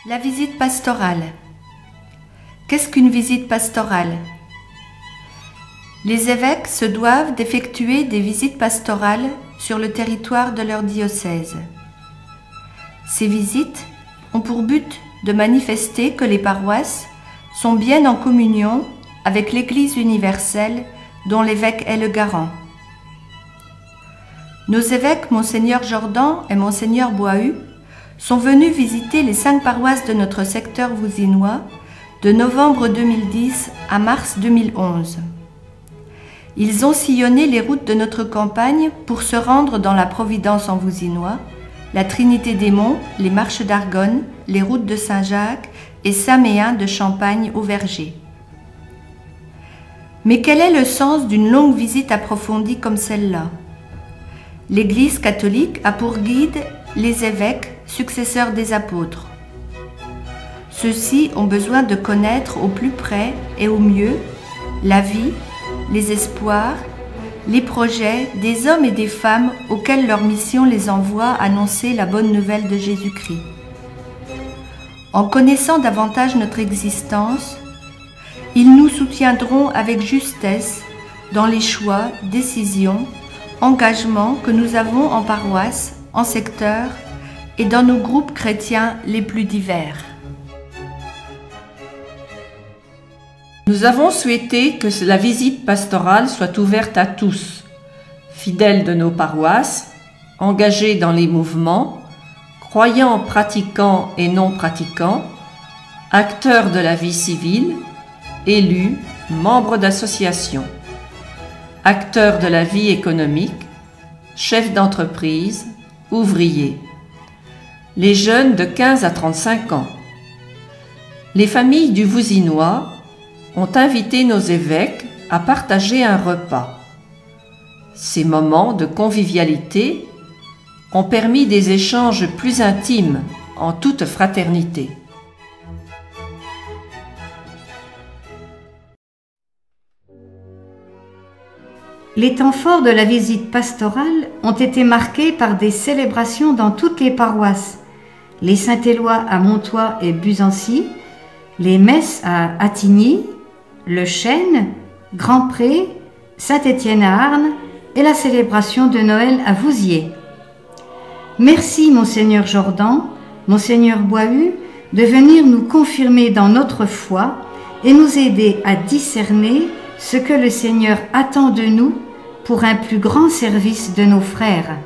La visite pastorale. Qu'est-ce qu'une visite pastorale? Les évêques se doivent d'effectuer des visites pastorales sur le territoire de leur diocèse. Ces visites ont pour but de manifester que les paroisses sont bien en communion avec l'Église universelle dont l'évêque est le garant. Nos évêques, Monseigneur Jordan et Monseigneur Boihu, sont venus visiter les 5 paroisses de notre secteur vousinois de novembre 2010 à mars 2011. Ils ont sillonné les routes de notre campagne pour se rendre dans la Providence en vousinois, la Trinité des Monts, les Marches d'Argonne, les routes de Saint-Jacques et Saint-Méen de Champagne au Verger. Mais quel est le sens d'une longue visite approfondie comme celle-là? L'Église catholique a pour guide les évêques, successeurs des apôtres. Ceux-ci ont besoin de connaître au plus près et au mieux la vie, les espoirs, les projets des hommes et des femmes auxquels leur mission les envoie annoncer la bonne nouvelle de Jésus-Christ. En connaissant davantage notre existence, ils nous soutiendront avec justesse dans les choix, décisions, engagements que nous avons en paroisse, en secteur et dans nos groupes chrétiens les plus divers. Nous avons souhaité que la visite pastorale soit ouverte à tous, fidèles de nos paroisses, engagés dans les mouvements, croyants, pratiquants et non pratiquants, acteurs de la vie civile, élus, membres d'associations, acteurs de la vie économique, chefs d'entreprise, ouvriers, les jeunes de 15 à 35 ans. Les familles du Vousinois ont invité nos évêques à partager un repas. Ces moments de convivialité ont permis des échanges plus intimes en toute fraternité. Les temps forts de la visite pastorale ont été marqués par des célébrations dans toutes les paroisses. Les Saint-Éloi à Montois et Buzancy, les messes à Attigny, Le Chêne, Grand-Pré, Saint-Étienne à Arnes et la célébration de Noël à Vouziers. Merci Monseigneur Jordan, Monseigneur Boihu, de venir nous confirmer dans notre foi et nous aider à discerner ce que le Seigneur attend de nous pour un plus grand service de nos frères.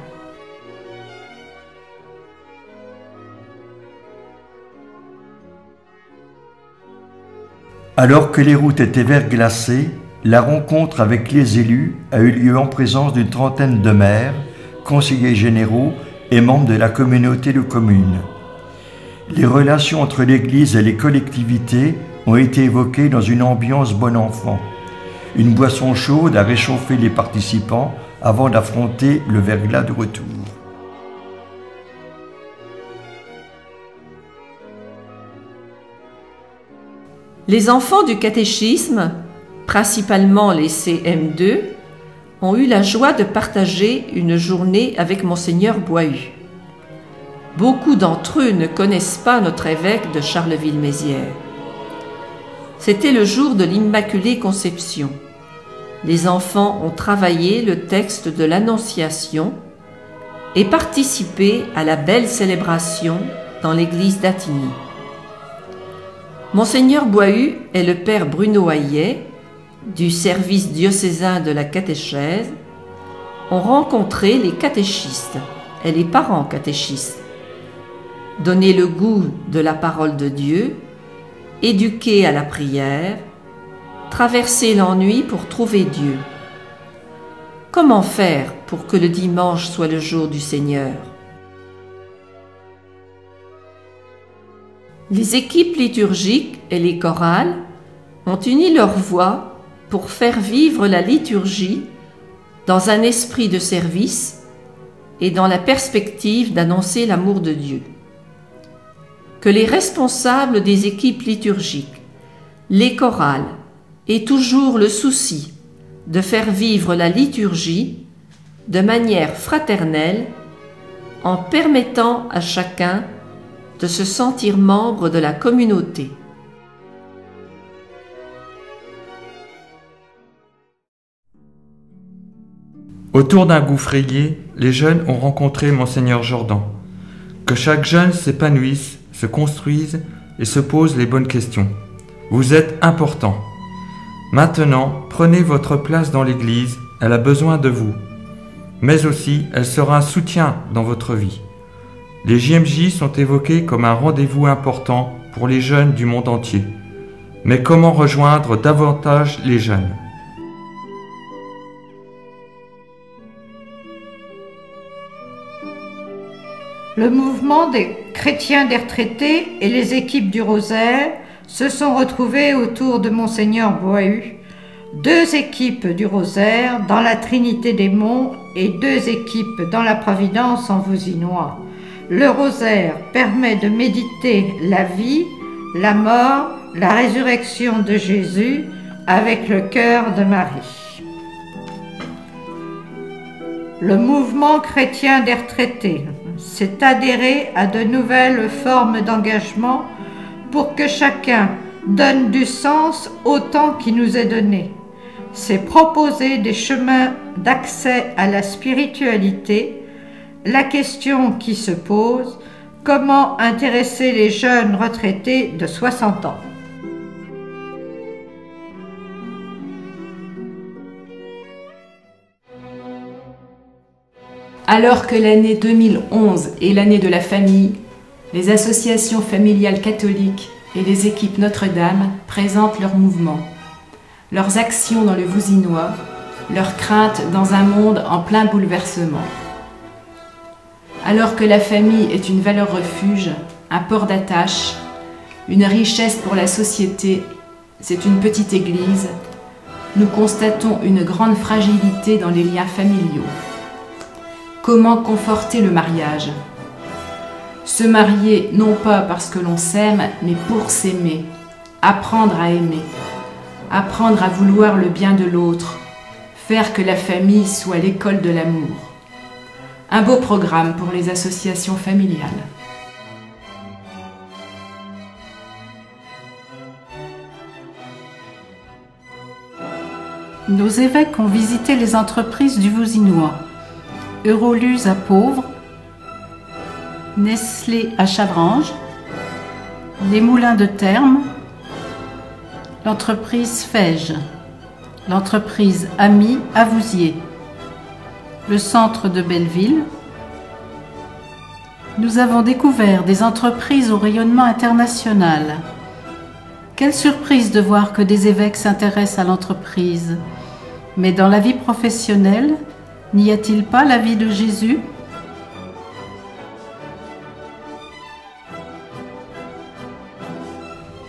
Alors que les routes étaient verglacées, la rencontre avec les élus a eu lieu en présence d'une trentaine de maires, conseillers généraux et membres de la communauté de communes. Les relations entre l'Église et les collectivités ont été évoquées dans une ambiance bon enfant. Une boisson chaude a réchauffé les participants avant d'affronter le verglas de retour. Les enfants du catéchisme, principalement les CM2, ont eu la joie de partager une journée avec Monseigneur Boihu. Beaucoup d'entre eux ne connaissent pas notre évêque de Charleville-Mézières. C'était le jour de l'Immaculée Conception. Les enfants ont travaillé le texte de l'Annonciation et participé à la belle célébration dans l'église d'Attigny. Monseigneur Boihu et le père Bruno Hayet, du service diocésain de la catéchèse, ont rencontré les catéchistes et les parents catéchistes, donné le goût de la parole de Dieu, éduqué à la prière, traverser l'ennui pour trouver Dieu. Comment faire pour que le dimanche soit le jour du Seigneur? Les équipes liturgiques et les chorales ont uni leurs voix pour faire vivre la liturgie dans un esprit de service et dans la perspective d'annoncer l'amour de Dieu. Que les responsables des équipes liturgiques, les chorales, aient toujours le souci de faire vivre la liturgie de manière fraternelle en permettant à chacun de se sentir membre de la communauté. Autour d'un gouffrier, les jeunes ont rencontré Monseigneur Jordan. Que chaque jeune s'épanouisse, se construise et se pose les bonnes questions. Vous êtes important. Maintenant, prenez votre place dans l'Église, elle a besoin de vous. Mais aussi, elle sera un soutien dans votre vie. Les JMJ sont évoqués comme un rendez-vous important pour les jeunes du monde entier. Mais comment rejoindre davantage les jeunes ? Le mouvement des chrétiens des retraités et les équipes du Rosaire se sont retrouvés autour de Monseigneur Boahu. 2 équipes du Rosaire dans la Trinité des Monts et 2 équipes dans la Providence en Vouzinois. Le Rosaire permet de méditer la vie, la mort, la résurrection de Jésus avec le cœur de Marie. Le mouvement chrétien des retraités s'est adhéré à de nouvelles formes d'engagement pour que chacun donne du sens au temps qui nous est donné. C'est proposer des chemins d'accès à la spiritualité. La question qui se pose, comment intéresser les jeunes retraités de 60 ans ? Alors que l'année 2011 est l'année de la famille, les associations familiales catholiques et les équipes Notre-Dame présentent leurs mouvements, leurs actions dans le Vouzinois, leurs craintes dans un monde en plein bouleversement. Alors que la famille est une valeur refuge, un port d'attache, une richesse pour la société, c'est une petite église, nous constatons une grande fragilité dans les liens familiaux. Comment conforter le mariage ? Se marier non pas parce que l'on s'aime, mais pour s'aimer. Apprendre à aimer. Apprendre à vouloir le bien de l'autre. Faire que la famille soit l'école de l'amour. Un beau programme pour les associations familiales. Nos évêques ont visité les entreprises du Vouzinois. Euroluz à Pauvres, Nestlé à Chavrange, les Moulins de Terme, l'entreprise Fège, l'entreprise Ami à Vouziers, le centre de Belleville. Nous avons découvert des entreprises au rayonnement international. Quelle surprise de voir que des évêques s'intéressent à l'entreprise. Mais dans la vie professionnelle, n'y a-t-il pas la vie de Jésus ?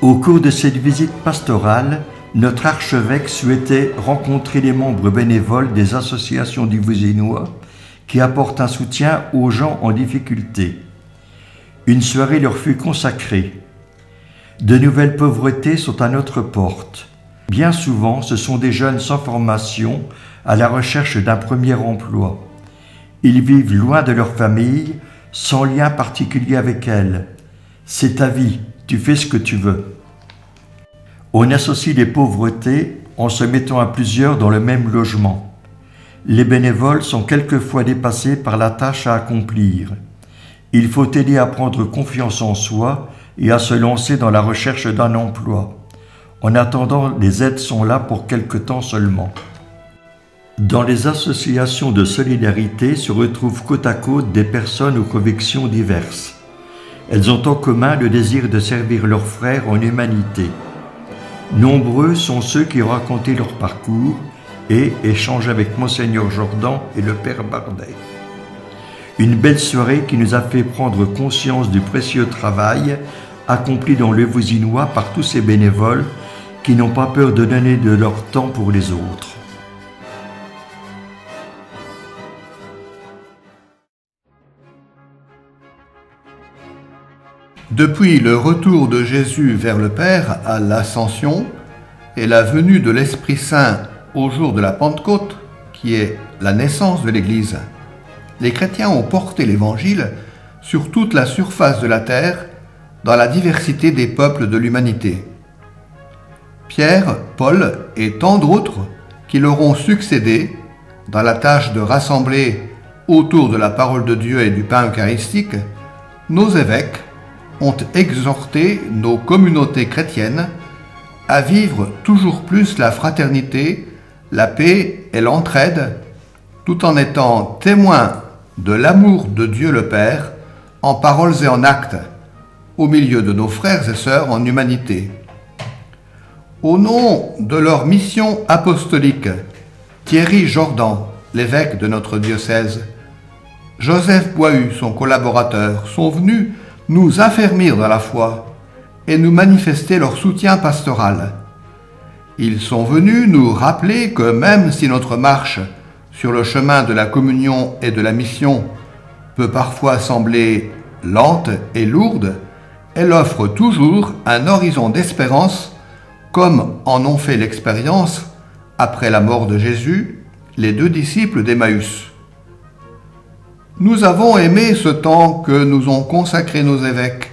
Au cours de cette visite pastorale, notre archevêque souhaitait rencontrer les membres bénévoles des associations du Vouzinois qui apportent un soutien aux gens en difficulté. Une soirée leur fut consacrée. De nouvelles pauvretés sont à notre porte. Bien souvent, ce sont des jeunes sans formation à la recherche d'un premier emploi. Ils vivent loin de leur famille, sans lien particulier avec elle. C'est ta vie, tu fais ce que tu veux. On associe les pauvretés en se mettant à plusieurs dans le même logement. Les bénévoles sont quelquefois dépassés par la tâche à accomplir. Il faut aider à prendre confiance en soi et à se lancer dans la recherche d'un emploi. En attendant, les aides sont là pour quelque temps seulement. Dans les associations de solidarité se retrouvent côte à côte des personnes aux convictions diverses. Elles ont en commun le désir de servir leurs frères en humanité. Nombreux sont ceux qui ont raconté leur parcours et échangent avec Monseigneur Jordan et le Père Bardet. Une belle soirée qui nous a fait prendre conscience du précieux travail accompli dans le Vouzinois par tous ces bénévoles qui n'ont pas peur de donner de leur temps pour les autres. Depuis le retour de Jésus vers le Père à l'Ascension et la venue de l'Esprit Saint au jour de la Pentecôte, qui est la naissance de l'Église, les chrétiens ont porté l'Évangile sur toute la surface de la terre dans la diversité des peuples de l'humanité. Pierre, Paul et tant d'autres qui leur ont succédé dans la tâche de rassembler autour de la parole de Dieu et du pain eucharistique, nos évêques ont exhorté nos communautés chrétiennes à vivre toujours plus la fraternité, la paix et l'entraide, tout en étant témoins de l'amour de Dieu le Père en paroles et en actes, au milieu de nos frères et sœurs en humanité. Au nom de leur mission apostolique, Thierry Jordan, l'évêque de notre diocèse, Joseph Boihu, son collaborateur, sont venus nous affermir dans la foi et nous manifester leur soutien pastoral. Ils sont venus nous rappeler que même si notre marche sur le chemin de la communion et de la mission peut parfois sembler lente et lourde, elle offre toujours un horizon d'espérance, comme en ont fait l'expérience, après la mort de Jésus, les 2 disciples d'Emmaüs. Nous avons aimé ce temps que nous ont consacré nos évêques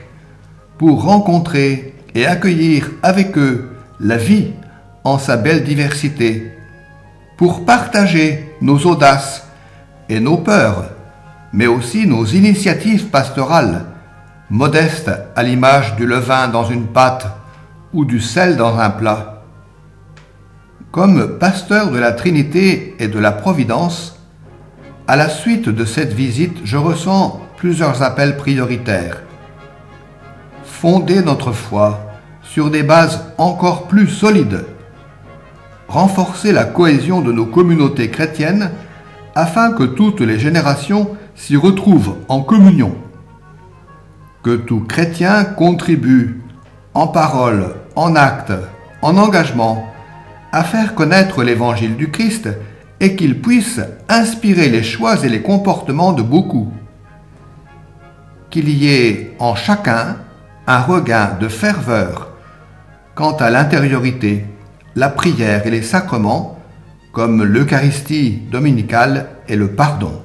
pour rencontrer et accueillir avec eux la vie en sa belle diversité, pour partager nos audaces et nos peurs, mais aussi nos initiatives pastorales, modestes à l'image du levain dans une pâte ou du sel dans un plat. Comme pasteur de la Trinité et de la Providence, à la suite de cette visite, je ressens plusieurs appels prioritaires. Fonder notre foi sur des bases encore plus solides, renforcer la cohésion de nos communautés chrétiennes afin que toutes les générations s'y retrouvent en communion, que tout chrétien contribue en parole, en acte, en engagement à faire connaître l'évangile du Christ et qu'il puisse inspirer les choix et les comportements de beaucoup. Qu'il y ait en chacun un regain de ferveur quant à l'intériorité, la prière et les sacrements, comme l'Eucharistie dominicale et le pardon.